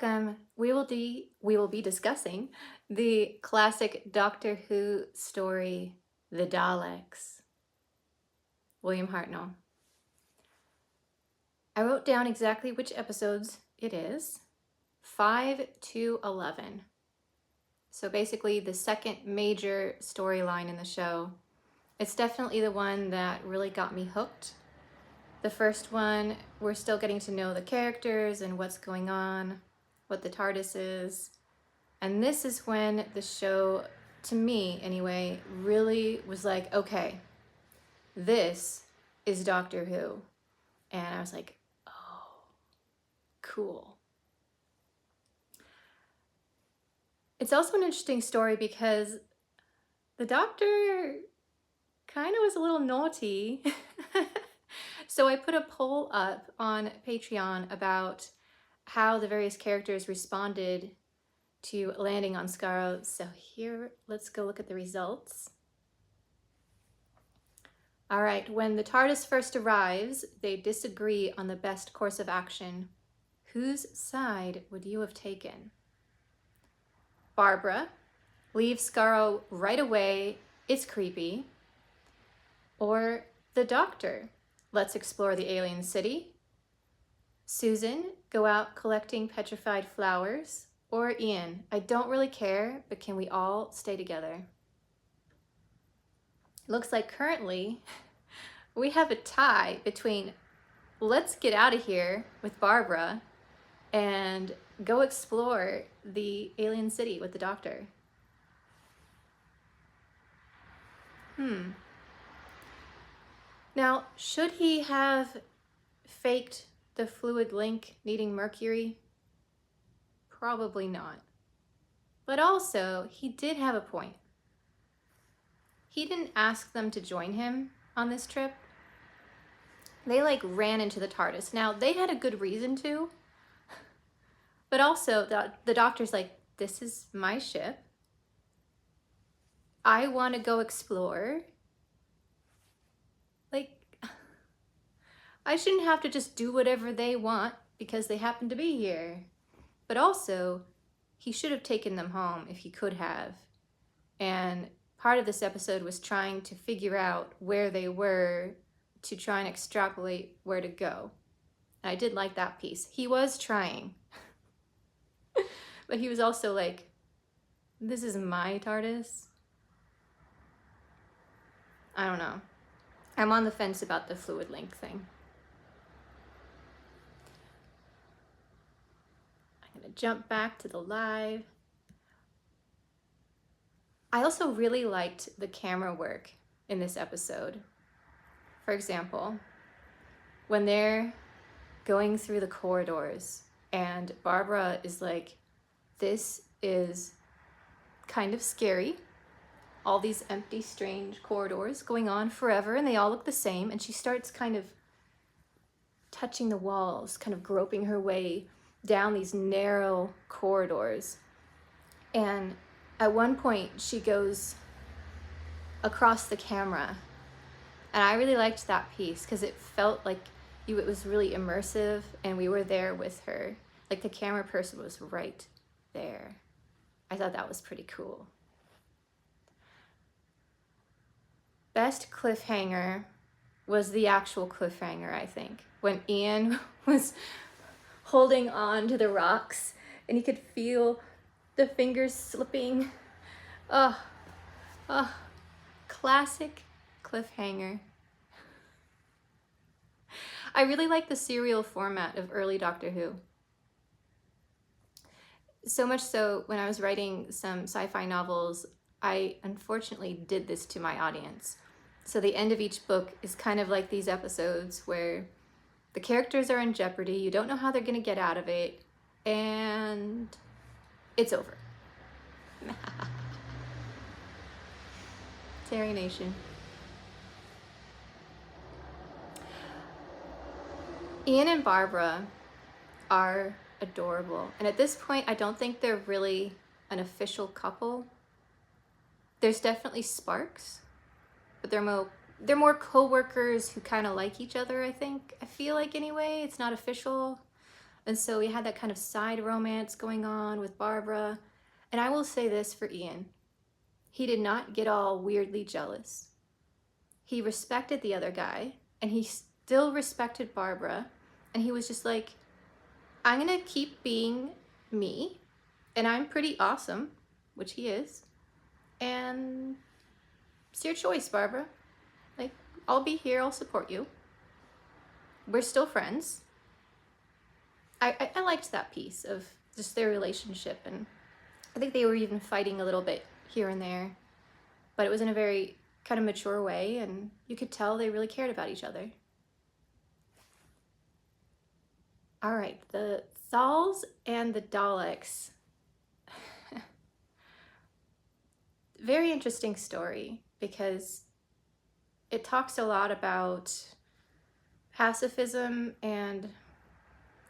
We will be discussing the classic Doctor Who story, The Daleks. William Hartnell. I wrote down exactly which episodes it is. 5 to 11. So basically the second major storyline in the show. It's definitely the one that really got me hooked. The first one, we're still getting to know the characters and what's going on, what the TARDIS is. And this is when the show, to me anyway, really was like, okay, this is Doctor Who. And I was like, oh, cool. It's also an interesting story because the Doctor kind of was a little naughty. So I put a poll up on Patreon about how the various characters responded to landing on Skaro. So here, let's go look at the results. All right, when the TARDIS first arrives, they disagree on the best course of action. Whose side would you have taken? Barbara, leave Skaro right away, it's creepy. Or the Doctor, let's explore the alien city. Susan, go out collecting petrified flowers. Or Ian, I don't really care, but can we all stay together? Looks like currently we have a tie between let's get out of here with Barbara and go explore the alien city with the Doctor. Now, should he have faked the fluid link needing mercury? Probably not. But also, he did have a point. He didn't ask them to join him on this trip. They ran into the TARDIS. Now, they had a good reason to, but also the Doctor's like, this is my ship. I want to go explore. I shouldn't have to just do whatever they want because they happen to be here. But also, he should have taken them home if he could have. And part of this episode was trying to figure out where they were to try and extrapolate where to go. And I did like that piece. He was trying. But he was also like, this is my TARDIS. I don't know. I'm on the fence about the fluid link thing. I'm gonna jump back to the live. I also really liked the camera work in this episode. For example, when they're going through the corridors and Barbara is like, this is kind of scary. All these empty, strange corridors going on forever and they all look the same. And she starts kind of touching the walls, kind of groping her way down these narrow corridors. And at one point she goes across the camera. And I really liked that piece because it felt like it was really immersive and we were there with her. Like the camera person was right there. I thought that was pretty cool. Best cliffhanger was the actual cliffhanger, I think. When Ian was holding on to the rocks and he could feel the fingers slipping. Classic cliffhanger. I really like the serial format of early Doctor Who. So much so, when I was writing some sci-fi novels, I unfortunately did this to my audience. So the end of each book is kind of like these episodes where the characters are in jeopardy, you don't know how they're gonna get out of it, and it's over. Terry Nation. Ian and Barbara are adorable. And at this point, I don't think they're really an official couple. There's definitely sparks, but they're more co-workers who kind of like each other, I think. I feel like anyway, it's not official. And so we had that kind of side romance going on with Barbara. And I will say this for Ian. He did not get all weirdly jealous. He respected the other guy, and he still respected Barbara. And he was just like, I'm gonna keep being me, and I'm pretty awesome, which he is. And it's your choice, Barbara. Like, I'll be here, I'll support you. We're still friends. I liked that piece of just their relationship, and I think they were even fighting a little bit here and there, but it was in a very kind of mature way, and you could tell they really cared about each other. All right, the Thals and the Daleks. Very interesting story, because it talks a lot about pacifism and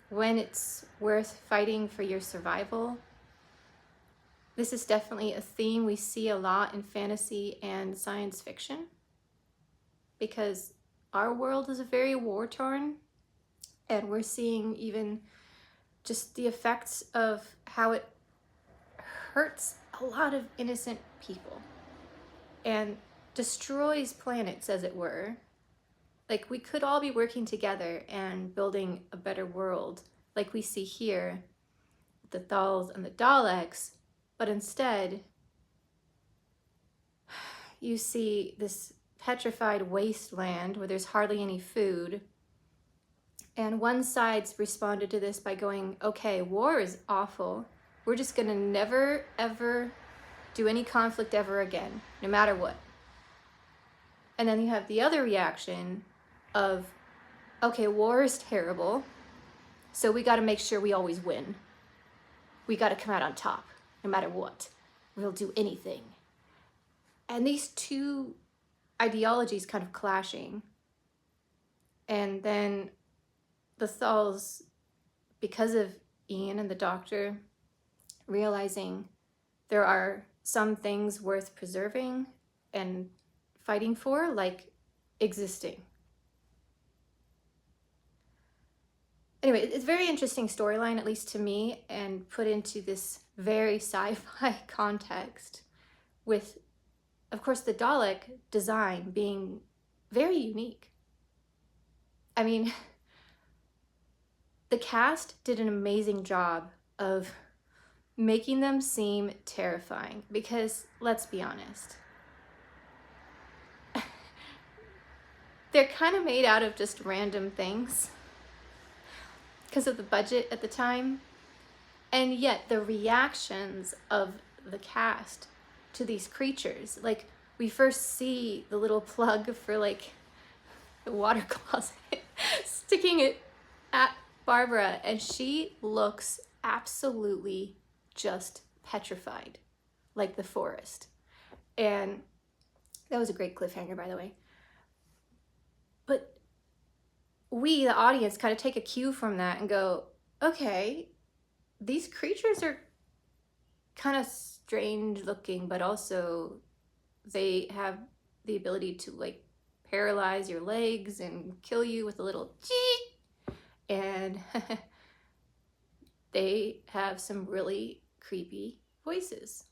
when it's worth fighting for your survival. This is definitely a theme we see a lot in fantasy and science fiction, because our world is very war-torn, and we're seeing even just the effects of how it hurts a lot of innocent people and destroys planets, as it were. Like, we could all be working together and building a better world, like we see here with the Thals and the Daleks, but instead you see this petrified wasteland where there's hardly any food. And one side's responded to this by going, okay, war is awful. We're just gonna never, ever do any conflict ever again, no matter what. And then you have the other reaction of, okay, war is terrible, so we gotta make sure we always win. We gotta come out on top, no matter what. We'll do anything. And these two ideologies kind of clashing. And then the Thals, because of Ian and the Doctor, realizing there are some things worth preserving and fighting for, like existing. Anyway, it's a very interesting storyline, at least to me, and put into this very sci-fi context with, of course, the Dalek design being very unique. I mean, the cast did an amazing job of making them seem terrifying, because let's be honest, they're kind of made out of just random things because of the budget at the time. And yet the reactions of the cast to these creatures, like we first see the little plug for like the water closet sticking it at Barbara, and she looks absolutely just petrified, like the forest. And that was a great cliffhanger, by the way. But we, the audience, kind of take a cue from that and go, okay, these creatures are kind of strange looking, but also they have the ability to like paralyze your legs and kill you with a little chee. And they have some really creepy voices.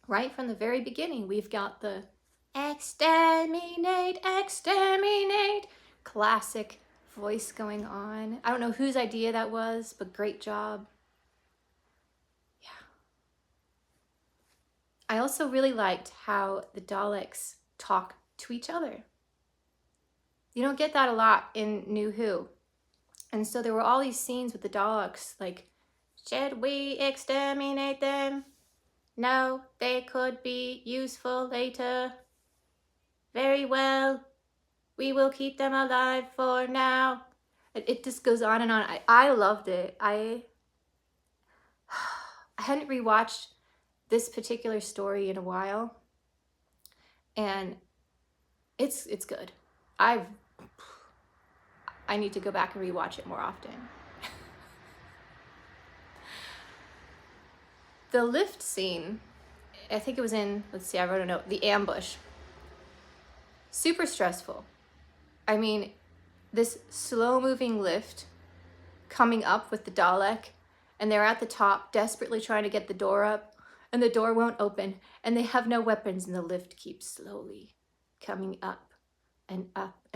Right from the very beginning, we've got the exterminate, exterminate classic voice going on. I don't know whose idea that was, but great job. Yeah. I also really liked how the Daleks talk to each other. You don't get that a lot in New Who. And so there were all these scenes with the Daleks, like, should we exterminate them? No, they could be useful later. Very well. We will keep them alive for now. It just goes on and on. I loved it. I hadn't rewatched this particular story in a while, and it's good. I need to go back and rewatch it more often. The lift scene, I think it was in, let's see, I wrote a note, the ambush. Super stressful. I mean, this slow-moving lift coming up with the Dalek, and they're at the top desperately trying to get the door up, and the door won't open, and they have no weapons, and the lift keeps slowly coming up, and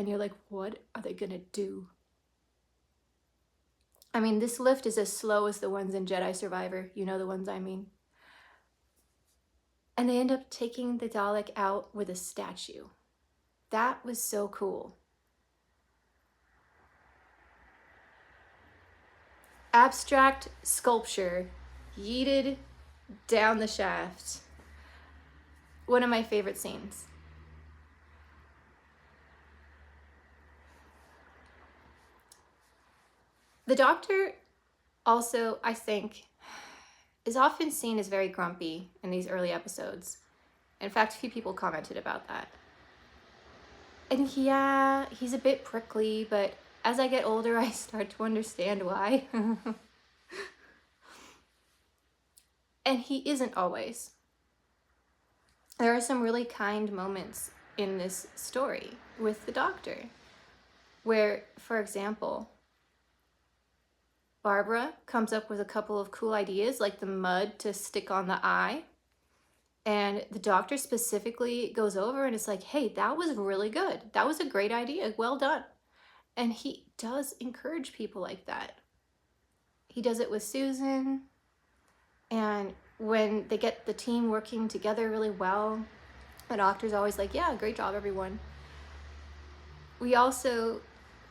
you're like, what are they gonna do? I mean, this lift is as slow as the ones in Jedi Survivor. You know the ones I mean. And they end up taking the Dalek out with a statue. That was so cool. Abstract sculpture yeeted down the shaft. One of my favorite scenes. The Doctor also, I think, is often seen as very grumpy in these early episodes. In fact, a few people commented about that. And yeah, he's a bit prickly, but as I get older, I start to understand why. And he isn't always. There are some really kind moments in this story with the Doctor, where, for example, Barbara comes up with a couple of cool ideas, like the mud to stick on the eye. And the Doctor specifically goes over and is like, hey, that was really good. That was a great idea. Well done. And he does encourage people like that. He does it with Susan. And when they get the team working together really well, the Doctor's always like, yeah, great job, everyone. We also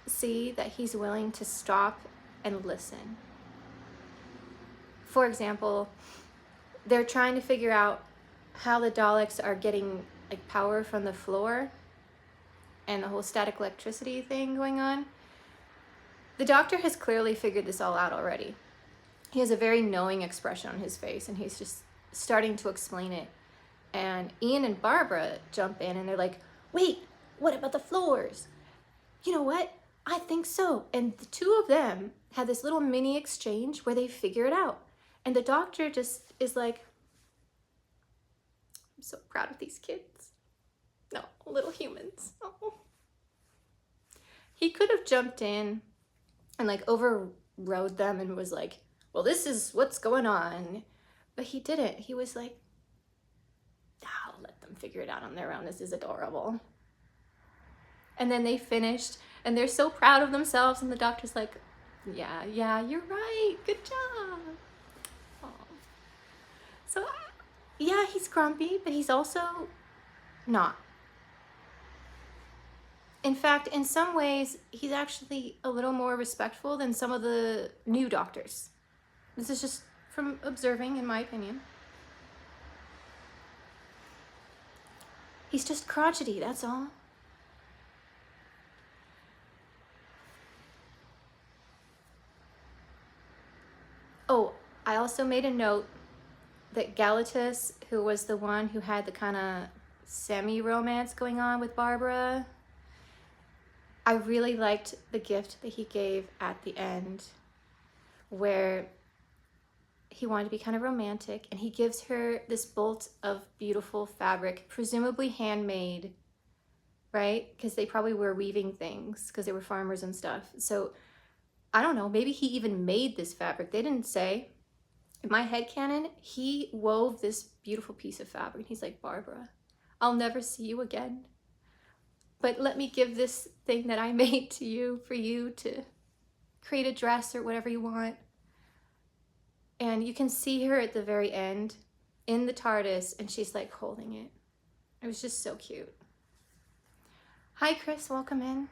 see that he's willing to stop and listen. For example, they're trying to figure out how the Daleks are getting like power from the floor and the whole static electricity thing going on. The Doctor has clearly figured this all out already. He has a very knowing expression on his face, and he's just starting to explain it. And Ian and Barbara jump in and they're like, wait, what about the floors? You know what? I think so. And the two of them had this little mini exchange where they figure it out. And the Doctor just is like, I'm so proud of these kids. No, little humans. Oh. He could have jumped in and like overrode them and was like, well, this is what's going on. But he didn't. He was like, I'll let them figure it out on their own. This is adorable. And then they finished and they're so proud of themselves. And the Doctor's like, yeah, you're right. Good job. Aww. So yeah, he's grumpy, but he's also not. In fact, in some ways, he's actually a little more respectful than some of the new Doctors. This is just from observing, in my opinion. He's just crotchety, that's all. Oh, I also made a note that Galatus, who was the one who had the kind of semi-romance going on with Barbara, I really liked the gift that he gave at the end, where he wanted to be kind of romantic, and he gives her this bolt of beautiful fabric, presumably handmade, right? Because they probably were weaving things because they were farmers and stuff. So I don't know, maybe he even made this fabric. They didn't say. In my headcanon, he wove this beautiful piece of fabric. He's like, Barbara, I'll never see you again, but let me give this thing that I made to you for you to create a dress or whatever you want. And you can see her at the very end in the TARDIS, and she's like holding it. It was just so cute. Hi, Chris, welcome in.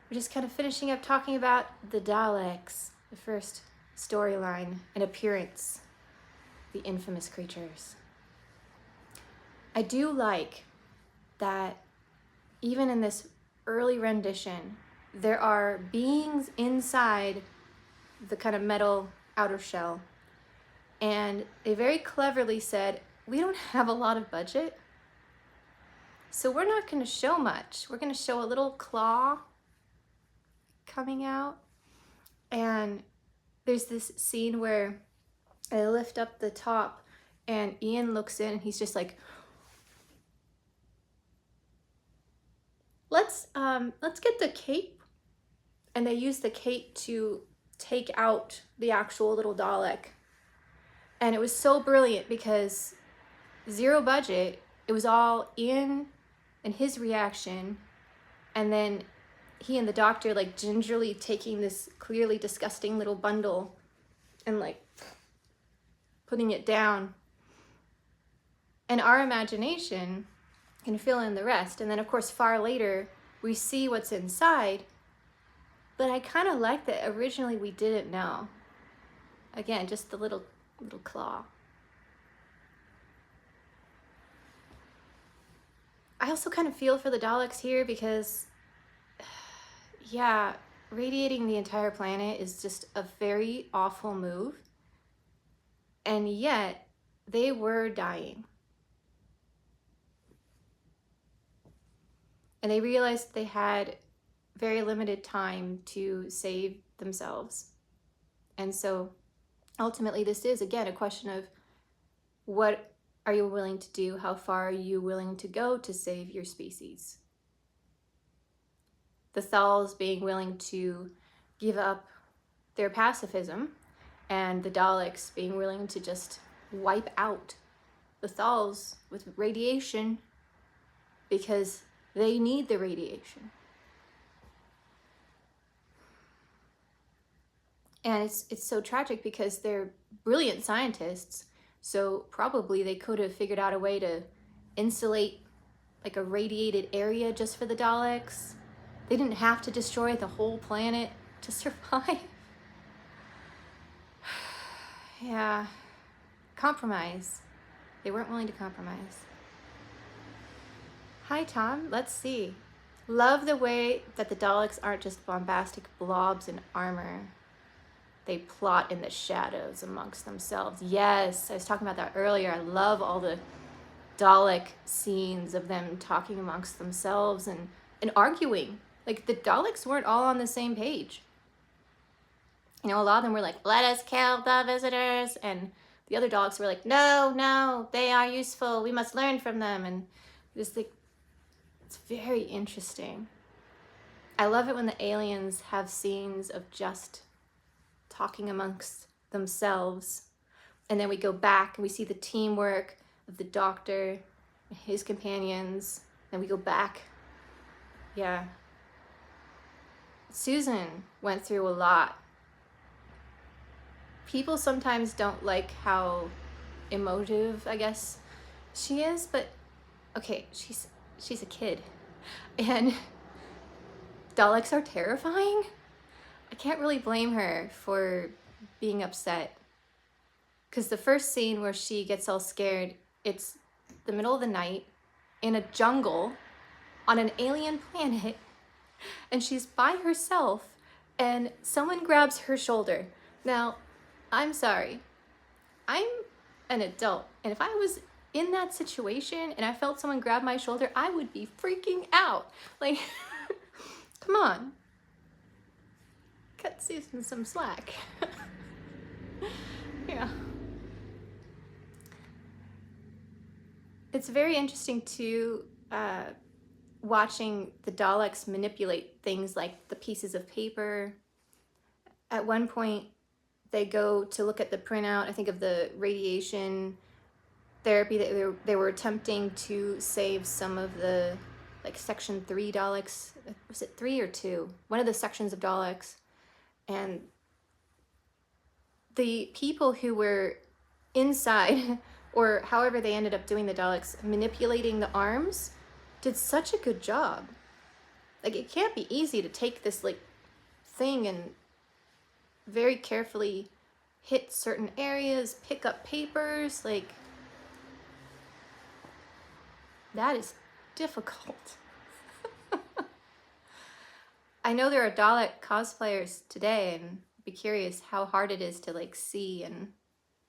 We're just kind of finishing up talking about the Daleks, the first storyline and appearance, the infamous creatures. I do like that even in this early rendition, there are beings inside the kind of metal outer shell. And they very cleverly said, we don't have a lot of budget, so we're not going to show much. We're going to show a little claw coming out. And there's this scene where they lift up the top and Ian looks in and he's just like, let's get the cape. And they use the cape to take out the actual little Dalek. And it was so brilliant because zero budget, it was all Ian and his reaction, and then he and the doctor like gingerly taking this clearly disgusting little bundle and like putting it down. And our imagination can fill in the rest. And then of course far later we see what's inside, but I kind of like that originally we didn't know. Again, just the little claw. I also kind of feel for the Daleks here because, yeah, radiating the entire planet is just a very awful move. And yet, they were dying. And they realized they had very limited time to save themselves. And so, ultimately, this is, again, a question of what are you willing to do? How far are you willing to go to save your species? The Thals being willing to give up their pacifism, and the Daleks being willing to just wipe out the Thals with radiation because they need the radiation. And it's so tragic because they're brilliant scientists, so probably they could have figured out a way to insulate like a radiated area just for the Daleks. They didn't have to destroy the whole planet to survive. Yeah, compromise. They weren't willing to compromise. Hi, Tom. Let's see. Love the way that the Daleks aren't just bombastic blobs in armor. They plot in the shadows amongst themselves. Yes, I was talking about that earlier. I love all the Dalek scenes of them talking amongst themselves and arguing. Like, the Daleks weren't all on the same page. You know, a lot of them were like, let us kill the visitors. And the other Daleks were like, no, they are useful. We must learn from them. And just like, it's very interesting. I love it when the aliens have scenes of just talking amongst themselves, and then we go back and we see the teamwork of the Doctor and his companions, and we go back. Yeah, Susan went through a lot. People sometimes don't like how emotive, I guess, she is, but okay, she's a kid, and Daleks are terrifying. I can't really blame her for being upset. Because the first scene where she gets all scared, it's the middle of the night in a jungle on an alien planet, and she's by herself, and someone grabs her shoulder. Now, I'm sorry. I'm an adult, and if I was in that situation and I felt someone grab my shoulder, I would be freaking out. Like, come on. Cut Susan some slack. Yeah. It's very interesting too, watching the Daleks manipulate things like the pieces of paper. At one point, they go to look at the printout, I think, of the radiation therapy that they were attempting to save some of the, like, Section 3 Daleks. Was it 3 or 2? One of the sections of Daleks. And the people who were inside, or however they ended up doing the Daleks, manipulating the arms, did such a good job. Like, it can't be easy to take this, like, thing and very carefully hit certain areas, pick up papers, like, that is difficult. I know there are Dalek cosplayers today, and I'd be curious how hard it is to, like, see and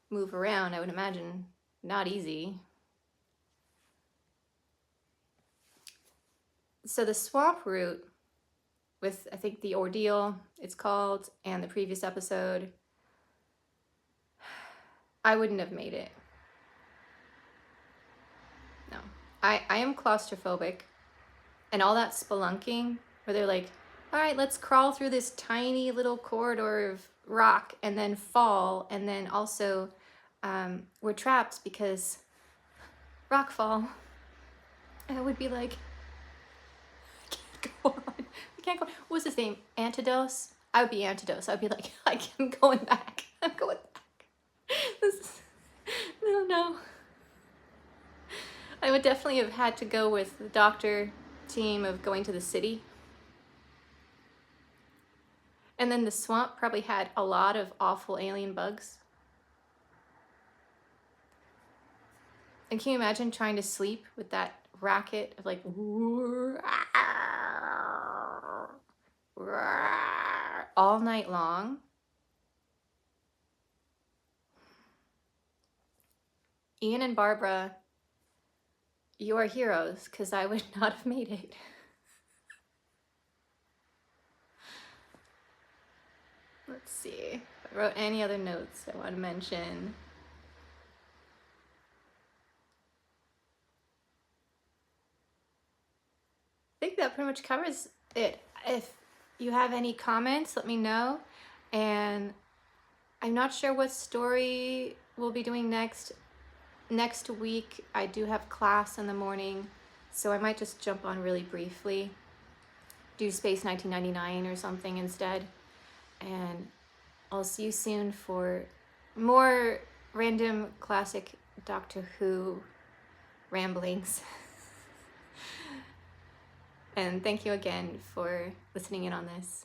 move around. I would imagine not easy. So the swamp route with, I think, the ordeal, it's called, and the previous episode, I wouldn't have made it. No. I am claustrophobic, and all that spelunking where they're like, all right, let's crawl through this tiny little corridor of rock and then fall, and then also we're trapped because rock fall. And I would be like, I can't go on. I can't go. What was his name? Antidos? I would be Antidos. I'd be like, I'm going back. I'm going back. This is, no. I would definitely have had to go with the doctor team of going to the city. And then the swamp probably had a lot of awful alien bugs. And can you imagine trying to sleep with that racket of like all night long? Ian and Barbara, you are heroes, because I would not have made it. Let's see if I wrote any other notes I want to mention. I think that pretty much covers it. If you have any comments, let me know. And I'm not sure what story we'll be doing next. Next week, I do have class in the morning, so I might just jump on really briefly, do Space 1999 or something instead. And I'll see you soon for more random classic Doctor Who ramblings. And thank you again for listening in on this.